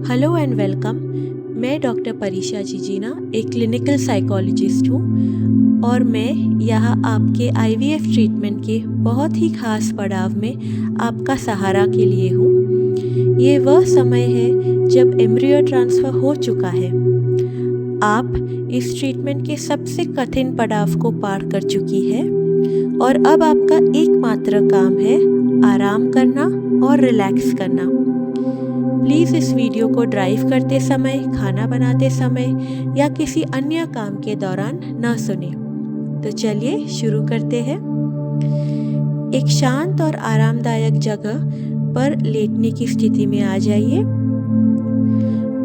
Hello and welcome. मैं doctor परीक्षा जीजीना एक क्लिनिकल साइकोलॉजिस्ट हूँ और मैं यहाँ आपके आईवीएफ ट्रीटमेंट के बहुत ही ख़ास पड़ाव में आपका सहारा के लिए हूँ। ये वह समय है जब एम्ब्रियो ट्रांसफ़र हो चुका है। आप इस ट्रीटमेंट के सबसे कठिन पड़ाव को पार कर चुकी है और अब आपका एकमात्र काम है आराम करना और रिलैक्स करना। प्लीज़ इस वीडियो को ड्राइव करते समय, खाना बनाते समय या किसी अन्य काम के दौरान न सुनें। तो चलिए शुरू करते हैं। एक शांत और आरामदायक जगह पर लेटने की स्थिति में आ जाइए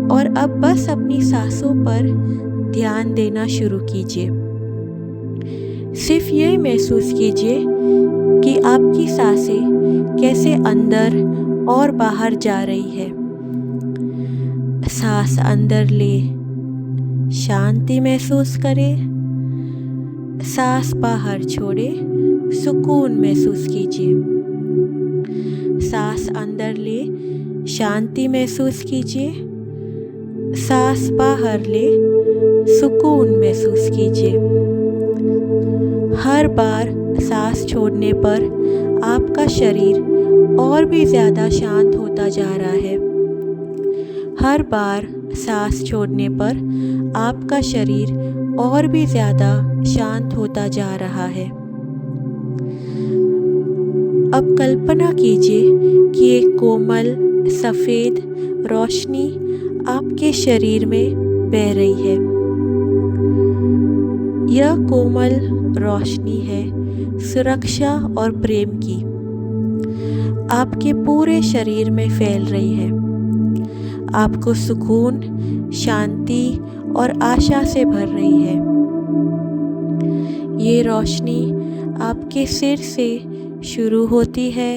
और अब बस अपनी सांसों पर ध्यान देना शुरू कीजिए। सिर्फ ये महसूस कीजिए कि आपकी सांसें कैसे अंदर और बाहर जा रही है। सांस अंदर ले, शांति महसूस करें। सांस बाहर छोड़े, सुकून महसूस कीजिए। सांस अंदर ले, शांति महसूस कीजिए। सांस बाहर ले, सुकून महसूस कीजिए। हर बार सांस छोड़ने पर आपका शरीर और भी ज़्यादा शांत होता जा रहा है। हर बार सांस छोड़ने पर आपका शरीर और भी ज़्यादा शांत होता जा रहा है। अब कल्पना कीजिए कि एक कोमल सफ़ेद रोशनी आपके शरीर में बह रही है। यह कोमल रोशनी है सुरक्षा और प्रेम की। आपके पूरे शरीर में फैल रही है। आपको सुकून, शांति और आशा से भर रही है। ये रोशनी आपके सिर से शुरू होती है,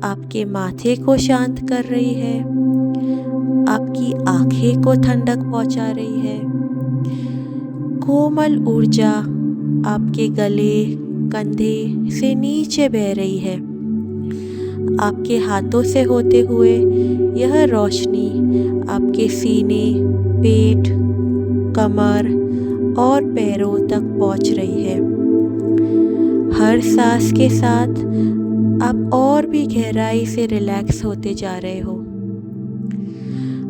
आपके माथे को शांत कर रही है, आपकी आँखें को ठंडक पहुंचा रही है। कोमल ऊर्जा आपके गले, कंधे से नीचे बह रही है। आपके हाथों से होते हुए यह रोशनी आपके सीने, पेट, कमर और पैरों तक पहुंच रही है। हर सांस के साथ आप और भी गहराई से रिलैक्स होते जा रहे हो।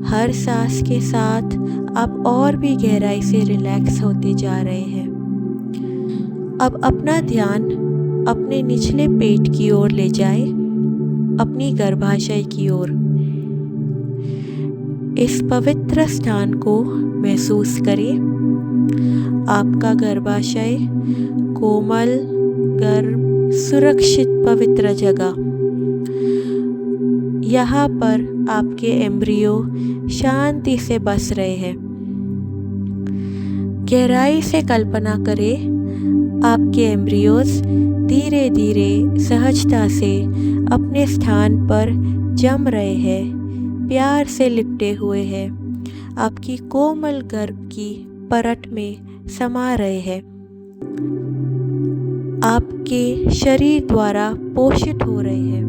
हर सांस के साथ आप और भी गहराई से रिलैक्स होते जा रहे हैं। अब अपना ध्यान अपने निचले पेट की ओर ले जाए, अपनी गर्भाशय की ओर। इस पवित्र स्थान को महसूस करें। आपका गर्भाशय कोमल, गर्म, सुरक्षित, पवित्र जगह। यहाँ पर आपके एम्ब्रियो शांति से बस रहे हैं। गहराई से कल्पना करें, आपके एम्ब्रियोज धीरे धीरे सहजता से अपने स्थान पर जम रहे हैं, प्यार से लिपटे हुए हैं, आपकी कोमल गर्भ की परत में समा रहे हैं। आपके शरीर द्वारा पोषित हो रहे हैं।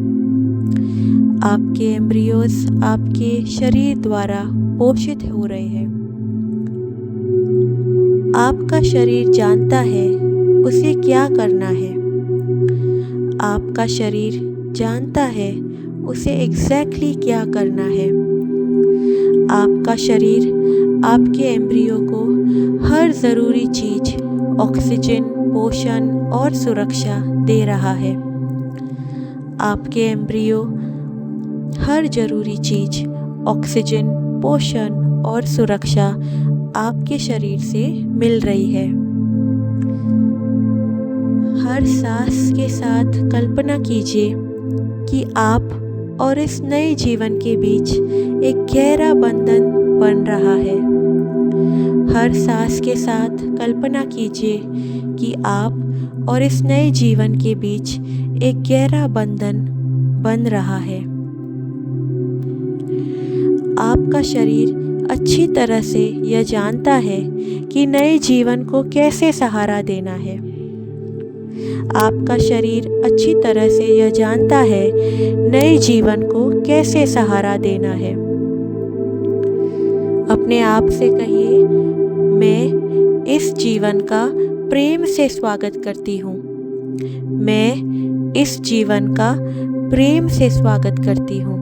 आपके एम्ब्रियोज आपके शरीर द्वारा पोषित हो रहे हैं। आपका शरीर जानता है उसे क्या करना है। आपका शरीर जानता है उसे एग्जैक्टली क्या करना है। आपका शरीर आपके एम्ब्रियो को हर ज़रूरी चीज़, ऑक्सीजन, पोषण और सुरक्षा दे रहा है। आपके एम्ब्रियो हर ज़रूरी चीज़, ऑक्सीजन, पोषण और सुरक्षा आपके शरीर से मिल रही है। हर सांस के साथ कल्पना कीजिए कि आप और इस नए जीवन के बीच एक गहरा बंधन बन रहा है। हर सांस के साथ कल्पना कीजिए कि आप और इस नए जीवन के बीच एक गहरा बंधन बन रहा है। आपका शरीर अच्छी तरह से यह जानता है कि नए जीवन को कैसे सहारा देना है। आपका शरीर अच्छी तरह से यह जानता है नए जीवन को कैसे सहारा देना है। अपने आप से कहिए, मैं इस जीवन का प्रेम से स्वागत करती हूँ। मैं इस जीवन का प्रेम से स्वागत करती हूँ।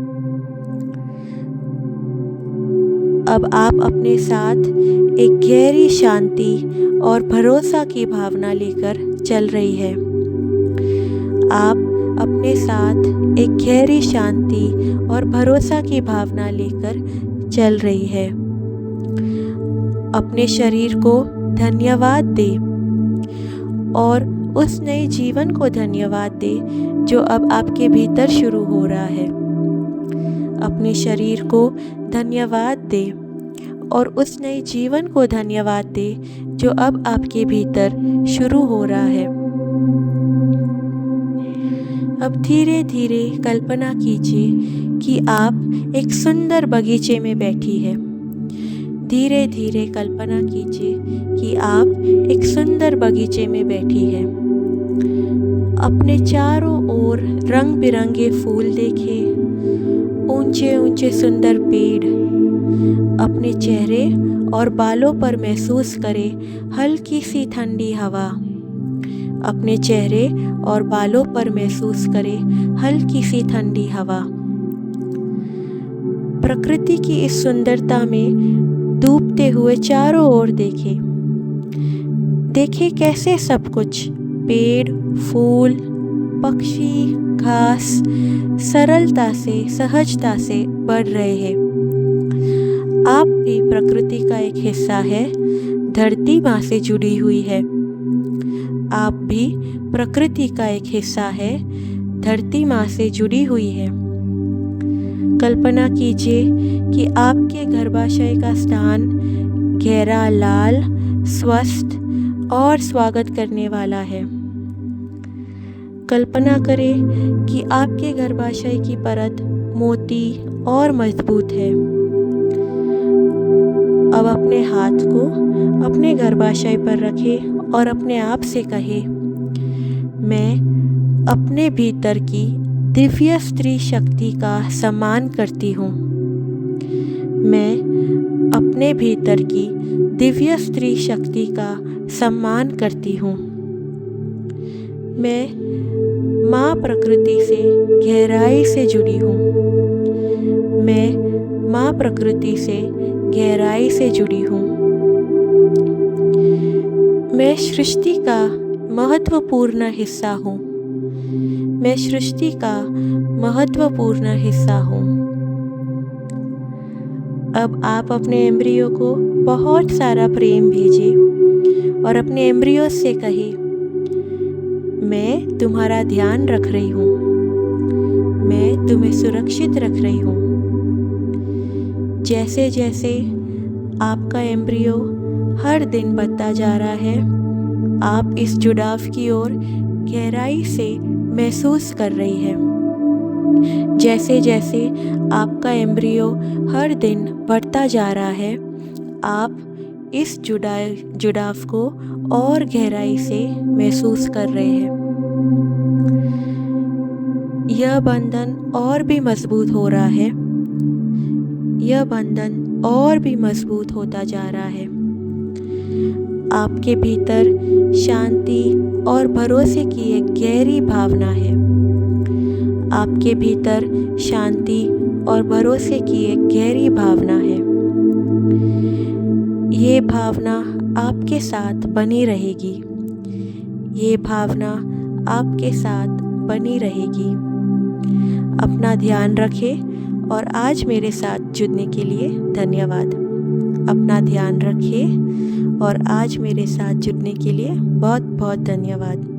अब आप अपने साथ एक गहरी शांति और भरोसा की भावना लेकर चल रही है। आप अपने साथ एक गहरी शांति और भरोसा की भावना लेकर चल रही है। अपने शरीर को धन्यवाद दे और उस नए जीवन को धन्यवाद दे जो अब आपके भीतर शुरू हो रहा है। अपने शरीर को धन्यवाद दे और उस नए जीवन को धन्यवाद दे जो अब आपके भीतर शुरू हो रहा है। अब धीरे धीरे कल्पना कीजिए कि आप एक सुंदर बगीचे में बैठी है। धीरे धीरे कल्पना कीजिए कि आप एक सुंदर बगीचे में बैठी है। अपने चारों ओर रंग बिरंगे फूल देखें, ऊंचे ऊंचे सुंदर पेड़। अपने चेहरे और बालों पर महसूस करें हल्की सी ठंडी हवा। अपने चेहरे और बालों पर महसूस करें हल्की सी ठंडी हवा। प्रकृति की इस सुंदरता में डूबते हुए चारों ओर देखें। देखें कैसे सब कुछ पेड़, फूल, पक्षी, घास सरलता से, सहजता से बढ़ रहे हैं। आप भी प्रकृति का एक हिस्सा है। धरती माँ से जुड़ी हुई है। आप भी प्रकृति का एक हिस्सा है। धरती माँ से जुड़ी हुई है। कल्पना कीजिए कि आपके गर्भाशय का स्थान गहरा लाल, स्वस्थ और स्वागत करने वाला है। कल्पना करें कि आपके गर्भाशय की परत मोटी और मजबूत है। अब अपने हाथ को अपने गर्भाशय पर रखें और अपने आप से कहें, मैं अपने भीतर की दिव्य स्त्री शक्ति का सम्मान करती हूँ। मैं अपने भीतर की दिव्य स्त्री शक्ति का सम्मान करती हूँ। मैं माँ प्रकृति से गहराई से जुड़ी हूँ। मैं माँ प्रकृति से गहराई से जुड़ी हूँ। मैं सृष्टि का महत्वपूर्ण हिस्सा हूँ। मैं सृष्टि का महत्वपूर्ण हिस्सा हूँ। अब आप अपने एम्ब्रियो को बहुत सारा प्रेम भेजें और अपने एम्ब्रियो से कहें, मैं तुम्हारा ध्यान रख रही हूँ। मैं तुम्हें सुरक्षित रख रही हूँ। जैसे जैसे आपका एम्ब्रियो हर दिन बढ़ता जा रहा है, आप इस जुड़ाव की ओर गहराई से महसूस कर रही है। जैसे जैसे आपका एम्ब्रियो हर दिन बढ़ता जा रहा है, आप इस जुड़ाव को और गहराई से महसूस कर रहे हैं। यह बंधन और भी मजबूत हो रहा है। यह बंधन और भी मजबूत होता जा रहा है। आपके भीतर शांति और भरोसे की एक गहरी भावना है। आपके भीतर शांति और भरोसे की एक गहरी भावना है। ये भावना आपके साथ बनी रहेगी। ये भावना आपके साथ बनी रहेगी। अपना ध्यान रखें और आज मेरे साथ जुड़ने के लिए धन्यवाद। अपना ध्यान रखें और आज मेरे साथ जुड़ने के लिए बहुत बहुत धन्यवाद।